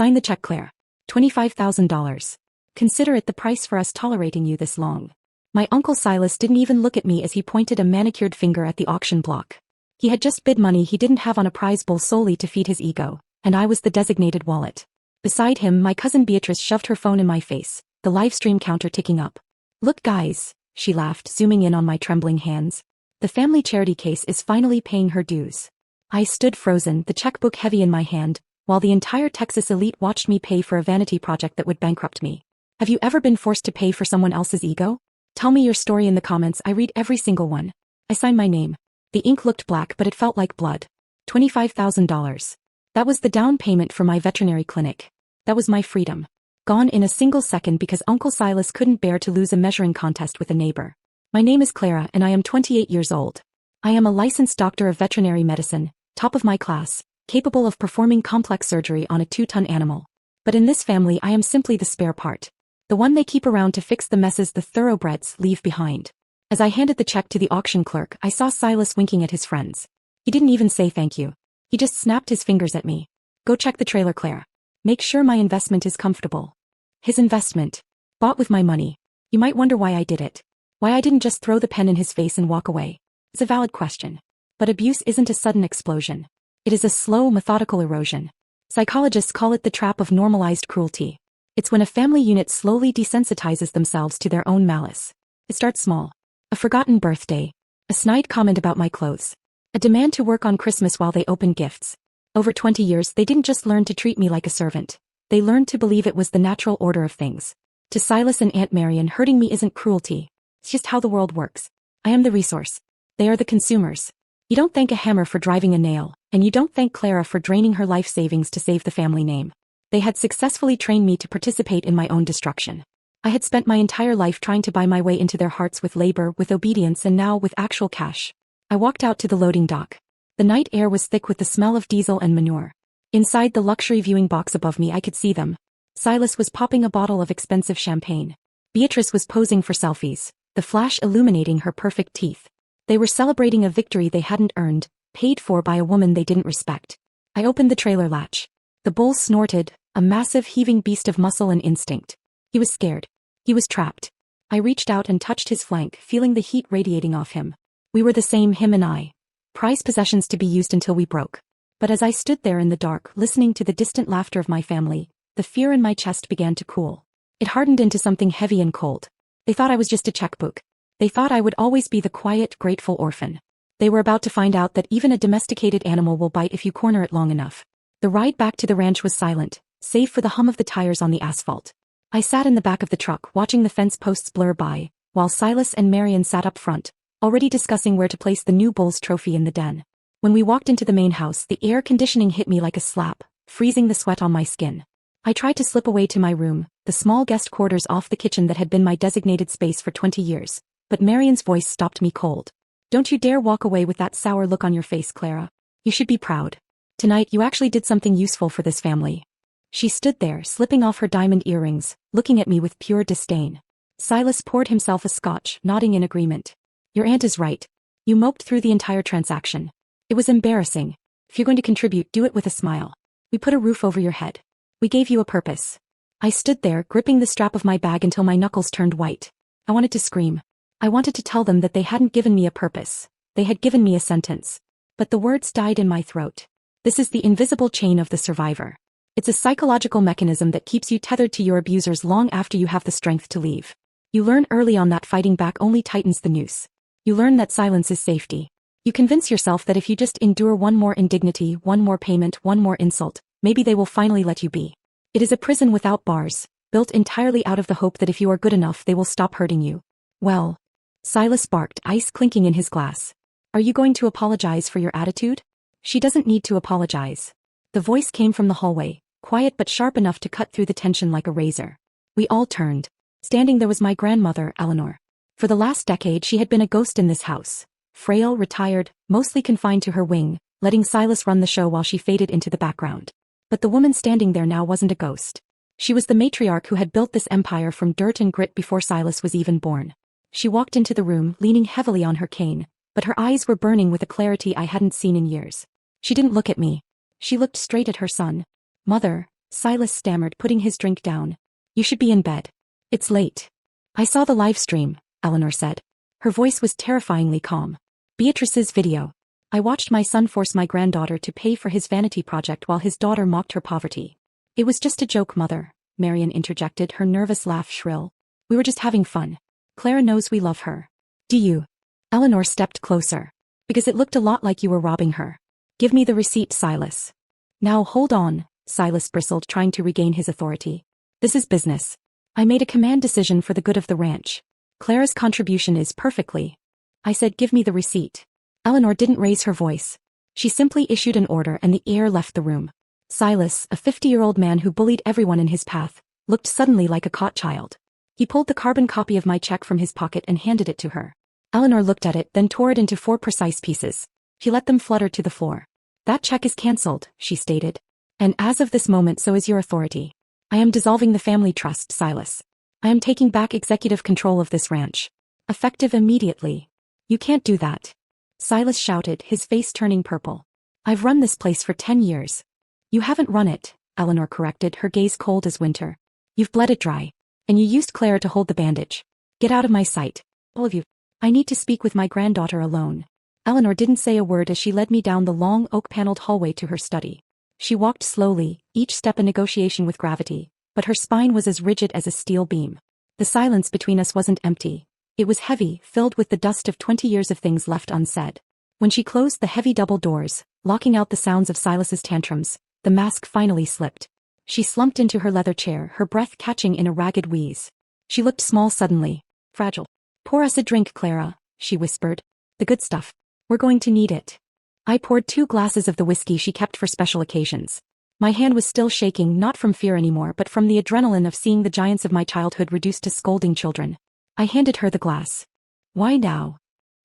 Sign the check, Claire. $25,000. Consider it the price for us tolerating you this long. My Uncle Silas didn't even look at me as he pointed a manicured finger at the auction block. He had just bid money he didn't have on a prize bull solely to feed his ego, and I was the designated wallet. Beside him, my cousin Beatrice shoved her phone in my face, the live stream counter ticking up. Look guys, she laughed, zooming in on my trembling hands. The family charity case is finally paying her dues. I stood frozen, the checkbook heavy in my hand, while the entire Texas elite watched me pay for a vanity project that would bankrupt me. Have you ever been forced to pay for someone else's ego? Tell me your story in the comments. I read every single one. I signed my name. The ink looked black, but it felt like blood. $25,000. That was the down payment for my veterinary clinic. That was my freedom. Gone in a single second because Uncle Silas couldn't bear to lose a measuring contest with a neighbor. My name is Clara and I am 28 years old. I am a licensed doctor of veterinary medicine, top of my class, capable of performing complex surgery on a 2-ton animal. But in this family I am simply the spare part. The one they keep around to fix the messes the thoroughbreds leave behind. As I handed the check to the auction clerk, I saw Silas winking at his friends. He didn't even say thank you. He just snapped his fingers at me. Go check the trailer, Claire. Make sure my investment is comfortable. His investment. Bought with my money. You might wonder why I did it. Why I didn't just throw the pen in his face and walk away. It's a valid question. But abuse isn't a sudden explosion. It is a slow, methodical erosion. Psychologists call it the trap of normalized cruelty. It's when a family unit slowly desensitizes themselves to their own malice. It starts small. A forgotten birthday. A snide comment about my clothes. A demand to work on Christmas while they opened gifts. Over 20 years they didn't just learn to treat me like a servant. They learned to believe it was the natural order of things. To Silas and Aunt Marion, hurting me isn't cruelty. It's just how the world works. I am the resource. They are the consumers. You don't thank a hammer for driving a nail, and you don't thank Clara for draining her life savings to save the family name. They had successfully trained me to participate in my own destruction. I had spent my entire life trying to buy my way into their hearts with labor, with obedience, and now with actual cash. I walked out to the loading dock. The night air was thick with the smell of diesel and manure. Inside the luxury viewing box above me I could see them. Silas was popping a bottle of expensive champagne. Beatrice was posing for selfies, the flash illuminating her perfect teeth. They were celebrating a victory they hadn't earned, paid for by a woman they didn't respect. I opened the trailer latch. The bull snorted, a massive heaving beast of muscle and instinct. He was scared. He was trapped. I reached out and touched his flank, feeling the heat radiating off him. We were the same, him and I. Prized possessions to be used until we broke. But as I stood there in the dark, listening to the distant laughter of my family, the fear in my chest began to cool. It hardened into something heavy and cold. They thought I was just a checkbook. They thought I would always be the quiet, grateful orphan. They were about to find out that even a domesticated animal will bite if you corner it long enough. The ride back to the ranch was silent, save for the hum of the tires on the asphalt. I sat in the back of the truck watching the fence posts blur by, while Silas and Marion sat up front, already discussing where to place the new bull's trophy in the den. When we walked into the main house, the air conditioning hit me like a slap, freezing the sweat on my skin. I tried to slip away to my room, the small guest quarters off the kitchen that had been my designated space for 20 years, but Marion's voice stopped me cold. Don't you dare walk away with that sour look on your face, Clara. You should be proud. Tonight you actually did something useful for this family. She stood there, slipping off her diamond earrings, looking at me with pure disdain. Silas poured himself a scotch, nodding in agreement. Your aunt is right. You moped through the entire transaction. It was embarrassing. If you're going to contribute, do it with a smile. We put a roof over your head. We gave you a purpose. I stood there, gripping the strap of my bag until my knuckles turned white. I wanted to scream. I wanted to tell them that they hadn't given me a purpose. They had given me a sentence. But the words died in my throat. This is the invisible chain of the survivor. It's a psychological mechanism that keeps you tethered to your abusers long after you have the strength to leave. You learn early on that fighting back only tightens the noose. You learn that silence is safety. You convince yourself that if you just endure one more indignity, one more payment, one more insult, maybe they will finally let you be. It is a prison without bars, built entirely out of the hope that if you are good enough they will stop hurting you. Well, Silas barked, ice clinking in his glass. Are you going to apologize for your attitude? She doesn't need to apologize. The voice came from the hallway, quiet but sharp enough to cut through the tension like a razor. We all turned. Standing there was my grandmother, Eleanor. For the last decade she had been a ghost in this house. Frail, retired, mostly confined to her wing, letting Silas run the show while she faded into the background. But the woman standing there now wasn't a ghost. She was the matriarch who had built this empire from dirt and grit before Silas was even born. She walked into the room, leaning heavily on her cane, but her eyes were burning with a clarity I hadn't seen in years. She didn't look at me. She looked straight at her son. Mother, Silas stammered, putting his drink down. You should be in bed. It's late. I saw the live stream, Eleanor said. Her voice was terrifyingly calm. Beatrice's video. I watched my son force my granddaughter to pay for his vanity project while his daughter mocked her poverty. It was just a joke, Mother, Marian interjected, her nervous laugh shrill. We were just having fun. Clara knows we love her. Do you? Eleanor stepped closer. Because it looked a lot like you were robbing her. Give me the receipt, Silas. Now hold on, Silas bristled, trying to regain his authority. This is business. I made a command decision for the good of the ranch. Clara's contribution is perfectly. I said give me the receipt. Eleanor didn't raise her voice. She simply issued an order and the heir left the room. Silas, a 50-year-old man who bullied everyone in his path, looked suddenly like a caught child. He pulled the carbon copy of my check from his pocket and handed it to her. Eleanor looked at it, then tore it into 4 precise pieces. She let them flutter to the floor. That check is cancelled, she stated. And as of this moment, so is your authority. I am dissolving the family trust, Silas. I am taking back executive control of this ranch. Effective immediately. You can't do that. Silas shouted, his face turning purple. I've run this place for 10 years. You haven't run it, Eleanor corrected, her gaze cold as winter. You've bled it dry. And you used Clara to hold the bandage. Get out of my sight. All of you. I need to speak with my granddaughter alone. Eleanor didn't say a word as she led me down the long oak-paneled hallway to her study. She walked slowly, each step a negotiation with gravity, but her spine was as rigid as a steel beam. The silence between us wasn't empty. It was heavy, filled with the dust of 20 years of things left unsaid. When she closed the heavy double doors, locking out the sounds of Silas's tantrums, the mask finally slipped. She slumped into her leather chair, her breath catching in a ragged wheeze. She looked small suddenly, fragile. Pour us a drink, Clara, she whispered. The good stuff. We're going to need it. I poured 2 glasses of the whiskey she kept for special occasions. My hand was still shaking, not from fear anymore but from the adrenaline of seeing the giants of my childhood reduced to scolding children. I handed her the glass. Why now?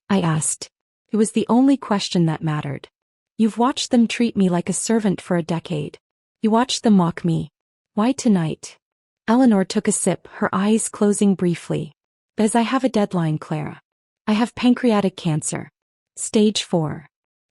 I asked. It was the only question that mattered. You've watched them treat me like a servant for a decade. You watched them mock me. Why tonight? Eleanor took a sip, her eyes closing briefly. Because I have a deadline, Clara. I have pancreatic cancer. Stage 4.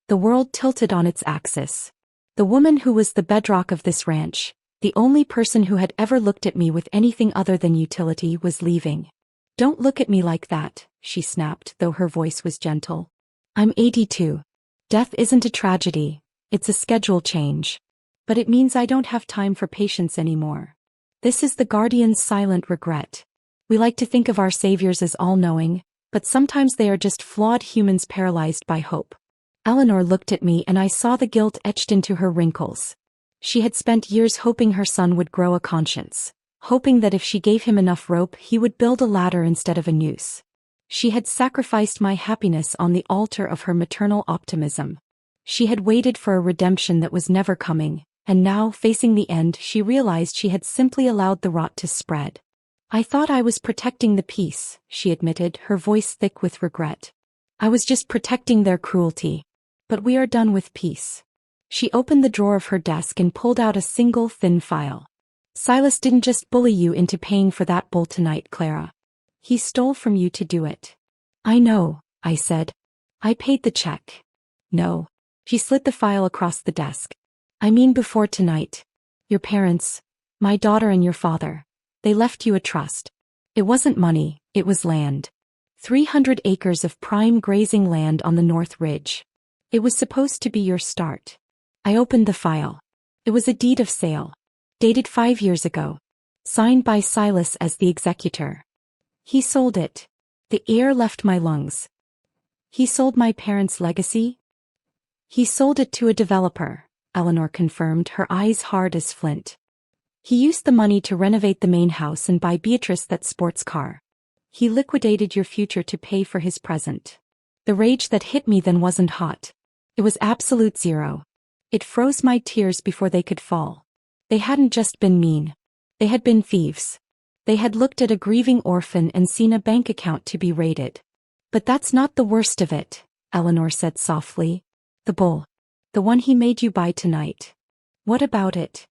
The world tilted on its axis. The woman who was the bedrock of this ranch, the only person who had ever looked at me with anything other than utility, was leaving. Don't look at me like that, she snapped, though her voice was gentle. I'm 82. Death isn't a tragedy, it's a schedule change. But it means I don't have time for patience anymore. This is the Guardian's silent regret. We like to think of our saviors as all-knowing, but sometimes they are just flawed humans paralyzed by hope. Eleanor looked at me and I saw the guilt etched into her wrinkles. She had spent years hoping her son would grow a conscience, hoping that if she gave him enough rope he would build a ladder instead of a noose. She had sacrificed my happiness on the altar of her maternal optimism. She had waited for a redemption that was never coming, and now, facing the end, she realized she had simply allowed the rot to spread. I thought I was protecting the peace, she admitted, her voice thick with regret. I was just protecting their cruelty. But we are done with peace. She opened the drawer of her desk and pulled out a single thin file. Silas didn't just bully you into paying for that bowl tonight, Clara. He stole from you to do it. I know, I said. I paid the check. No. She slid the file across the desk. I mean before tonight. Your parents, my daughter and your father, they left you a trust. It wasn't money, it was land. 300 acres of prime grazing land on the North Ridge. It was supposed to be your start. I opened the file. It was a deed of sale. Dated 5 years ago. Signed by Silas as the executor. He sold it. The heir left my lungs. He sold my parents' legacy? He sold it to a developer, Eleanor confirmed, her eyes hard as flint. He used the money to renovate the main house and buy Beatrice that sports car. He liquidated your future to pay for his present. The rage that hit me then wasn't hot. It was absolute zero. It froze my tears before they could fall. They hadn't just been mean. They had been thieves. They had looked at a grieving orphan and seen a bank account to be raided. But that's not the worst of it, Eleanor said softly. The bull. The one he made you buy tonight. What about it?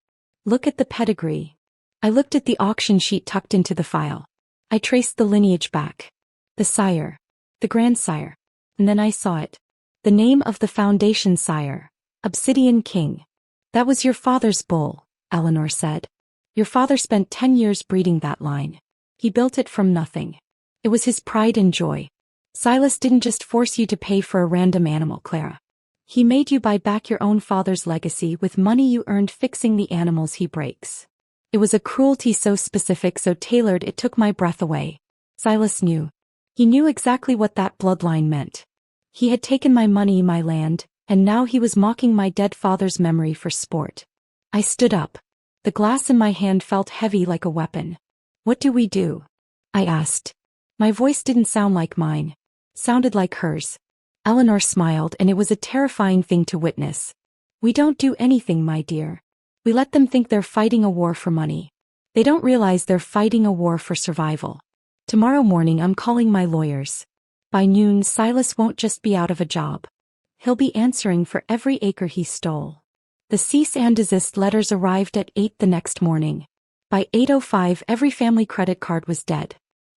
Look at the pedigree. I looked at the auction sheet tucked into the file. I traced the lineage back. The sire. The grandsire. And then I saw it. The name of the foundation sire. Obsidian King. That was your father's bull, Eleanor said. Your father spent 10 years breeding that line. He built it from nothing. It was his pride and joy. Silas didn't just force you to pay for a random animal, Clara. He made you buy back your own father's legacy with money you earned fixing the animals he breaks. It was a cruelty so specific, so tailored, it took my breath away. Silas knew. He knew exactly what that bloodline meant. He had taken my money, my land, and now he was mocking my dead father's memory for sport. I stood up. The glass in my hand felt heavy like a weapon. What do we do? I asked. My voice didn't sound like mine. Sounded like hers. Eleanor smiled, and it was a terrifying thing to witness. We don't do anything, my dear. We let them think they're fighting a war for money. They don't realize they're fighting a war for survival. Tomorrow morning I'm calling my lawyers. By noon, Silas won't just be out of a job. He'll be answering for every acre he stole. The cease and desist letters arrived at 8 the next morning. By 8:05 every family credit card was dead.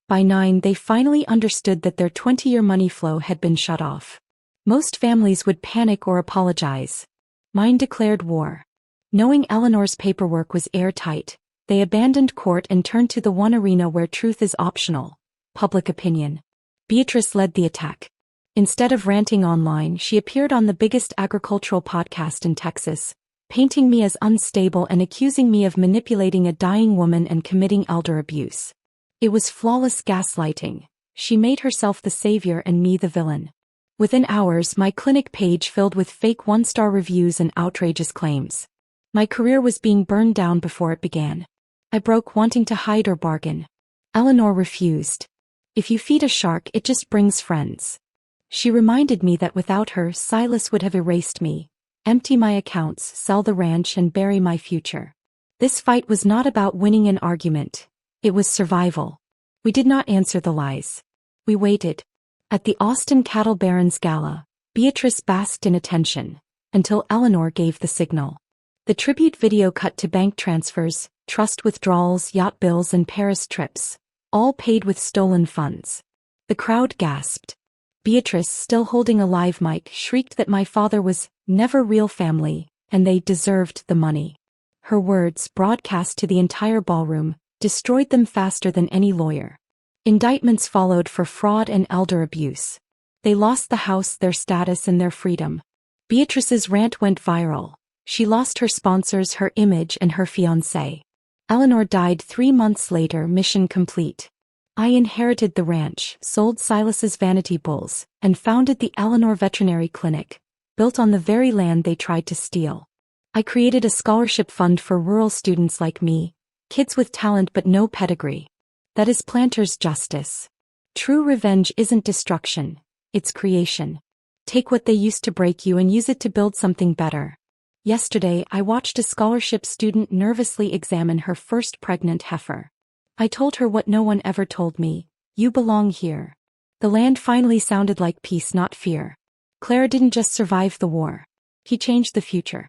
By 9 they finally understood that their 20-year money flow had been shut off. Most families would panic or apologize. Mine declared war. Knowing Eleanor's paperwork was airtight, they abandoned court and turned to the one arena where truth is optional: public opinion. Beatrice led the attack. Instead of ranting online, she appeared on the biggest agricultural podcast in Texas, painting me as unstable and accusing me of manipulating a dying woman and committing elder abuse. It was flawless gaslighting. She made herself the savior and me the villain. Within hours, my clinic page filled with fake one-star reviews and outrageous claims. My career was being burned down before it began. I broke, wanting to hide or bargain. Eleanor refused. If you feed a shark, it just brings friends. She reminded me that without her, Silas would have erased me, empty my accounts, sell the ranch, and bury my future. This fight was not about winning an argument. It was survival. We did not answer the lies. We waited. At the Austin Cattle Barons Gala, Beatrice basked in attention, until Eleanor gave the signal. The tribute video cut to bank transfers, trust withdrawals, yacht bills, and Paris trips, all paid with stolen funds. The crowd gasped. Beatrice, still holding a live mic, shrieked that my father was never real family, and they deserved the money. Her words, broadcast to the entire ballroom, destroyed them faster than any lawyer. Indictments followed for fraud and elder abuse. They lost the house, their status, and their freedom. Beatrice's rant went viral. She lost her sponsors, her image, and her fiancé. Eleanor died 3 months later, mission complete. I inherited the ranch, sold Silas's vanity bulls, and founded the Eleanor Veterinary Clinic, built on the very land they tried to steal. I created a scholarship fund for rural students like me, kids with talent but no pedigree. That is planter's justice. True revenge isn't destruction, it's creation. Take what they used to break you and use it to build something better. Yesterday, I watched a scholarship student nervously examine her first pregnant heifer. I told her what no one ever told me: you belong here. The land finally sounded like peace, not fear. Clara didn't just survive the war. He changed the future.